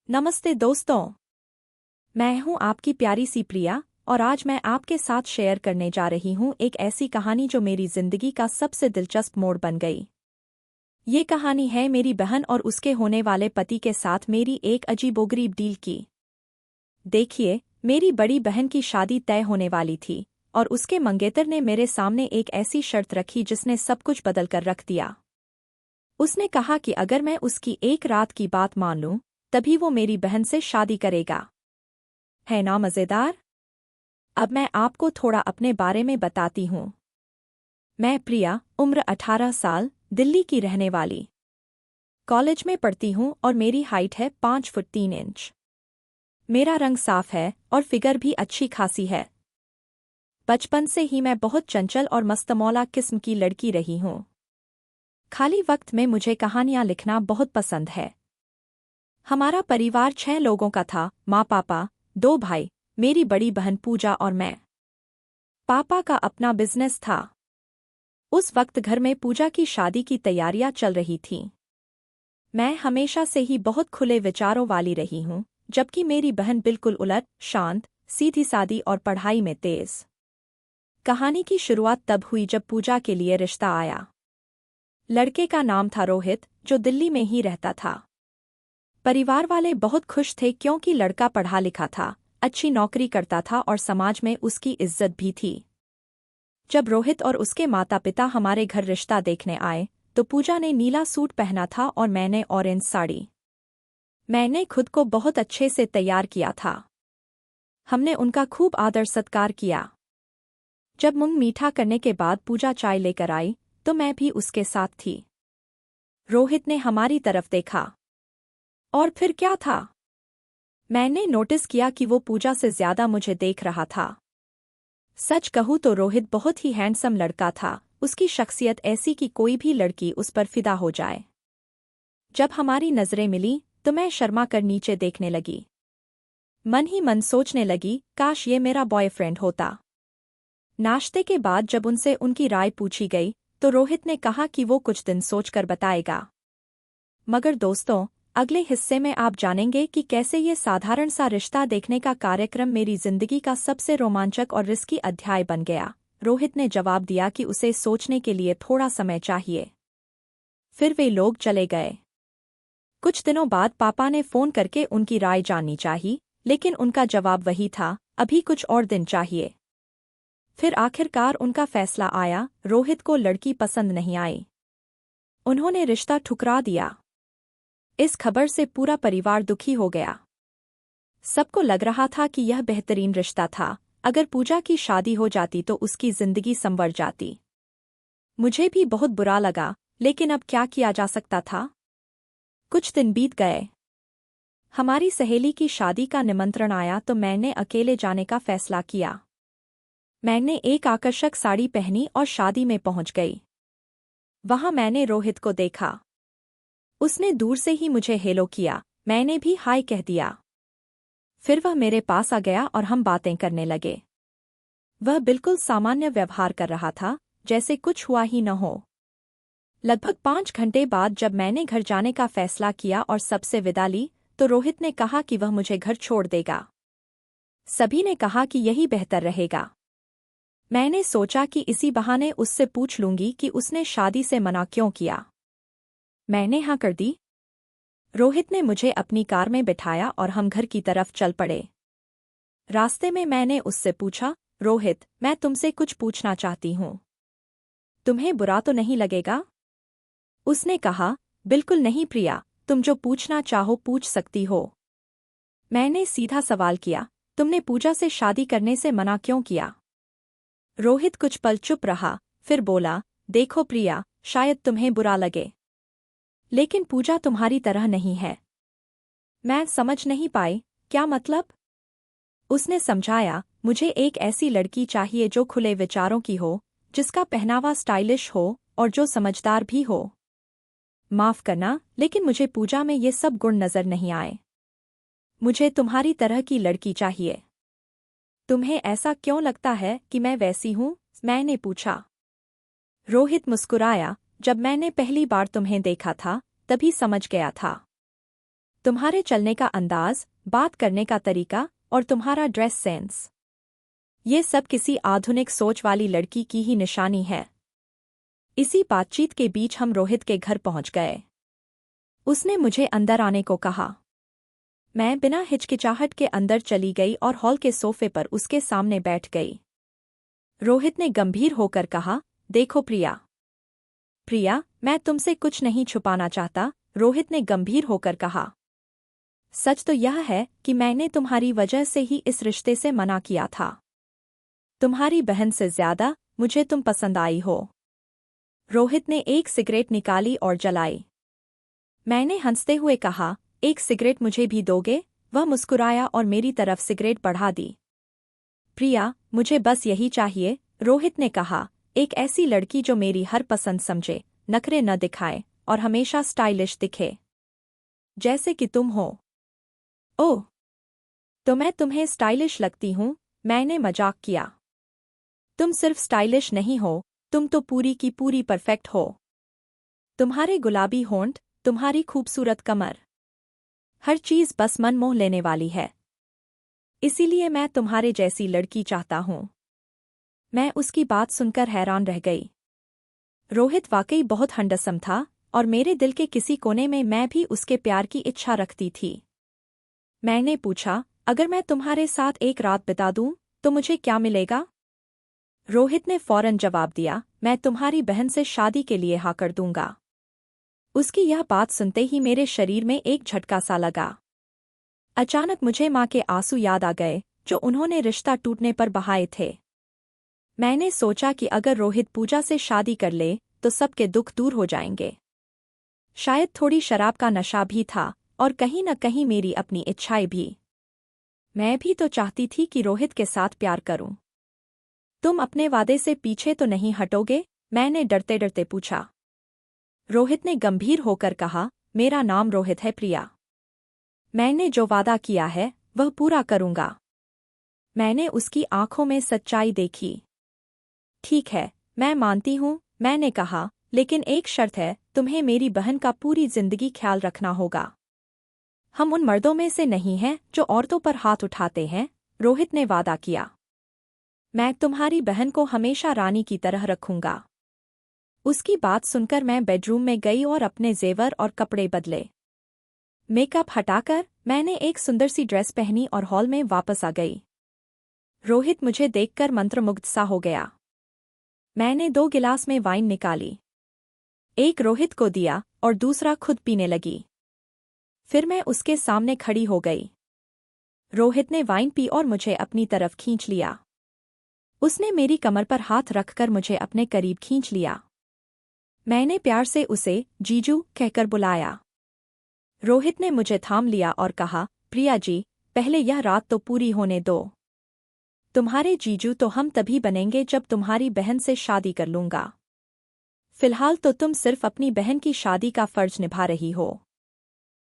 नमस्ते दोस्तों। मैं हूं आपकी प्यारी सी प्रिया और आज मैं आपके साथ शेयर करने जा रही हूं एक ऐसी कहानी जो मेरी जिंदगी का सबसे दिलचस्प मोड़ बन गई। ये कहानी है मेरी बहन और उसके होने वाले पति के साथ मेरी एक अजीबोगरीब डील की। देखिए, मेरी बड़ी बहन की शादी तय होने वाली थी और उसके मंगेतर ने मेरे सामने एक ऐसी शर्त रखी जिसने सब कुछ बदल कर रख दिया। उसने कहा कि अगर मैं उसकी एक रात की बात मान लूं तभी वो मेरी बहन से शादी करेगा। है ना मजेदार? अब मैं आपको थोड़ा अपने बारे में बताती हूँ। मैं प्रिया, उम्र 18 साल, दिल्ली की रहने वाली। कॉलेज में पढ़ती हूँ और मेरी हाइट है 5 फुट 3 इंच। मेरा रंग साफ है और फिगर भी अच्छी खासी है। बचपन से ही मैं बहुत चंचल और मस्तमौला किस्म की लड़की रही हूँ। खाली वक्त में मुझे कहानियाँ लिखना बहुत पसंद है। हमारा परिवार 6 लोगों का था, माँ पापा, 2 भाई, मेरी बड़ी बहन पूजा और मैं। पापा का अपना बिजनेस था। उस वक्त घर में पूजा की शादी की तैयारियां चल रही थीं। मैं हमेशा से ही बहुत खुले विचारों वाली रही हूं, जबकि मेरी बहन बिल्कुल उलट, शांत, सीधी सादी और पढ़ाई में तेज। कहानी की शुरुआत तब हुई जब पूजा के लिए रिश्ता आया। लड़के का नाम था रोहित, जो दिल्ली में ही रहता था। परिवार वाले बहुत खुश थे क्योंकि लड़का पढ़ा लिखा था, अच्छी नौकरी करता था और समाज में उसकी इज्जत भी थी। जब रोहित और उसके माता पिता हमारे घर रिश्ता देखने आए तो पूजा ने नीला सूट पहना था और मैंने ऑरेंज साड़ी। मैंने खुद को बहुत अच्छे से तैयार किया था। हमने उनका खूब आदर सत्कार किया। जब मुंह मीठा करने के बाद पूजा चाय लेकर आई तो मैं भी उसके साथ थी। रोहित ने हमारी तरफ देखा। और फिर क्या था? मैंने नोटिस किया कि वो पूजा से ज्यादा मुझे देख रहा था। सच कहूँ तो रोहित बहुत ही हैंडसम लड़का था, उसकी शख्सियत ऐसी कि कोई भी लड़की उस पर फिदा हो जाए। जब हमारी नजरें मिली तो मैं शर्मा कर नीचे देखने लगी। मन ही मन सोचने लगी, काश ये मेरा बॉयफ्रेंड होता। नाश्ते के बाद जब उनसे उनकी राय पूछी गई तो रोहित ने कहा कि वो कुछ दिन सोचकर बताएगा। मगर दोस्तों, अगले हिस्से में आप जानेंगे कि कैसे ये साधारण सा रिश्ता देखने का कार्यक्रम मेरी जिंदगी का सबसे रोमांचक और रिस्की अध्याय बन गया। रोहित ने जवाब दिया कि उसे सोचने के लिए थोड़ा समय चाहिए। फिर वे लोग चले गए। कुछ दिनों बाद पापा ने फोन करके उनकी राय जाननी चाहिए, लेकिन उनका जवाब वही था, अभी कुछ और दिन चाहिए। फिर आखिरकार उनका फैसला आया, रोहित को लड़की पसंद नहीं आई। उन्होंने रिश्ता ठुकरा दिया। इस खबर से पूरा परिवार दुखी हो गया। सबको लग रहा था कि यह बेहतरीन रिश्ता था, अगर पूजा की शादी हो जाती तो उसकी जिंदगी संवर जाती। मुझे भी बहुत बुरा लगा, लेकिन अब क्या किया जा सकता था? कुछ दिन बीत गए। हमारी सहेली की शादी का निमंत्रण आया तो मैंने अकेले जाने का फैसला किया। मैंने एक आकर्षक साड़ी पहनी और शादी में पहुंच गई। वहां मैंने रोहित को देखा। उसने दूर से ही मुझे हेलो किया, मैंने भी हाय कह दिया। फिर वह मेरे पास आ गया और हम बातें करने लगे। वह बिल्कुल सामान्य व्यवहार कर रहा था, जैसे कुछ हुआ ही न हो। लगभग 5 घंटे बाद जब मैंने घर जाने का फैसला किया और सबसे विदा ली तो रोहित ने कहा कि वह मुझे घर छोड़ देगा। सभी ने कहा कि यही बेहतर रहेगा। मैंने सोचा कि इसी बहाने उससे पूछ लूंगी कि उसने शादी से मना क्यों किया। मैंने हाँ कर दी। रोहित ने मुझे अपनी कार में बिठाया और हम घर की तरफ चल पड़े। रास्ते में मैंने उससे पूछा, रोहित, मैं तुमसे कुछ पूछना चाहती हूँ। तुम्हें बुरा तो नहीं लगेगा? उसने कहा, बिल्कुल नहीं प्रिया, तुम जो पूछना चाहो पूछ सकती हो। मैंने सीधा सवाल किया, तुमने पूजा से शादी करने से मना क्यों किया? रोहित कुछ पल चुप रहा, फिर बोला, देखो प्रिया, शायद तुम्हें बुरा लगे, लेकिन पूजा तुम्हारी तरह नहीं है। मैं समझ नहीं पाई, क्या मतलब? उसने समझाया, मुझे एक ऐसी लड़की चाहिए जो खुले विचारों की हो, जिसका पहनावा स्टाइलिश हो और जो समझदार भी हो। माफ करना, लेकिन मुझे पूजा में ये सब गुण नजर नहीं आए। मुझे तुम्हारी तरह की लड़की चाहिए। तुम्हें ऐसा क्यों लगता है कि मैं वैसी हूँ? मैंने पूछा। रोहित मुस्कुराया, जब मैंने पहली बार तुम्हें देखा था तभी समझ गया था। तुम्हारे चलने का अंदाज, बात करने का तरीका और तुम्हारा ड्रेस सेंस, ये सब किसी आधुनिक सोच वाली लड़की की ही निशानी है। इसी बातचीत के बीच हम रोहित के घर पहुंच गए। उसने मुझे अंदर आने को कहा। मैं बिना हिचकिचाहट के अंदर चली गई और हॉल के सोफे पर उसके सामने बैठ गई। रोहित ने गंभीर होकर कहा, देखो प्रिया। प्रिया, मैं तुमसे कुछ नहीं छुपाना चाहता, रोहित ने गंभीर होकर कहा। सच तो यह है कि मैंने तुम्हारी वजह से ही इस रिश्ते से मना किया था। तुम्हारी बहन से ज्यादा मुझे तुम पसंद आई हो। रोहित ने एक सिगरेट निकाली और जलाई। मैंने हंसते हुए कहा, एक सिगरेट मुझे भी दोगे? वह मुस्कुराया और मेरी तरफ सिगरेट बढ़ा दी। प्रिया, मुझे बस यही चाहिए, रोहित ने कहा, एक ऐसी लड़की जो मेरी हर पसंद समझे, नखरे न दिखाए और हमेशा स्टाइलिश दिखे, जैसे कि तुम हो। ओह, तो मैं तुम्हें स्टाइलिश लगती हूँ? मैंने मजाक किया। तुम सिर्फ स्टाइलिश नहीं हो, तुम तो पूरी की पूरी परफेक्ट हो। तुम्हारे गुलाबी होंठ, तुम्हारी खूबसूरत कमर, हर चीज बस मन मोह लेने वाली है। इसीलिए मैं तुम्हारे जैसी लड़की चाहता हूँ। मैं उसकी बात सुनकर हैरान रह गई। रोहित वाकई बहुत हैंडसम था और मेरे दिल के किसी कोने में मैं भी उसके प्यार की इच्छा रखती थी। मैंने पूछा, अगर मैं तुम्हारे साथ एक रात बिता दूं तो मुझे क्या मिलेगा? रोहित ने फौरन जवाब दिया, मैं तुम्हारी बहन से शादी के लिए हाँ कर दूंगा। उसकी यह बात सुनते ही मेरे शरीर में एक झटका सा लगा। अचानक मुझे माँ के आंसू याद आ गए जो उन्होंने रिश्ता टूटने पर बहाए थे। मैंने सोचा कि अगर रोहित पूजा से शादी कर ले तो सबके दुख दूर हो जाएंगे। शायद थोड़ी शराब का नशा भी था और कहीं न कहीं मेरी अपनी इच्छाएं भी। मैं भी तो चाहती थी कि रोहित के साथ प्यार करूं। तुम अपने वादे से पीछे तो नहीं हटोगे? मैंने डरते डरते पूछा। रोहित ने गंभीर होकर कहा, मेरा नाम रोहित है प्रिया। मैंने जो वादा किया है वह पूरा करूंगा। मैंने उसकी आंखों में सच्चाई देखी। ठीक है, मैं मानती हूँ, मैंने कहा, लेकिन एक शर्त है, तुम्हें मेरी बहन का पूरी जिंदगी ख्याल रखना होगा। हम उन मर्दों में से नहीं हैं जो औरतों पर हाथ उठाते हैं, रोहित ने वादा किया। मैं तुम्हारी बहन को हमेशा रानी की तरह रखूंगा। उसकी बात सुनकर मैं बेडरूम में गई और अपने जेवर और कपड़े बदले। मेकअप हटाकर मैंने एक सुंदर सी ड्रेस पहनी और हॉल में वापस आ गई। रोहित मुझे देखकर मंत्रमुग्ध सा हो गया। मैंने 2 गिलास में वाइन निकाली। एक रोहित को दिया और दूसरा खुद पीने लगी। फिर मैं उसके सामने खड़ी हो गई। रोहित ने वाइन पी और मुझे अपनी तरफ खींच लिया। उसने मेरी कमर पर हाथ रखकर मुझे अपने करीब खींच लिया। मैंने प्यार से उसे जीजू कहकर बुलाया। रोहित ने मुझे थाम लिया और कहा, प्रिया जी, पहले यह रात तो पूरी होने दो। तुम्हारे जीजू तो हम तभी बनेंगे जब तुम्हारी बहन से शादी कर लूंगा। फिलहाल तो तुम सिर्फ अपनी बहन की शादी का फर्ज निभा रही हो।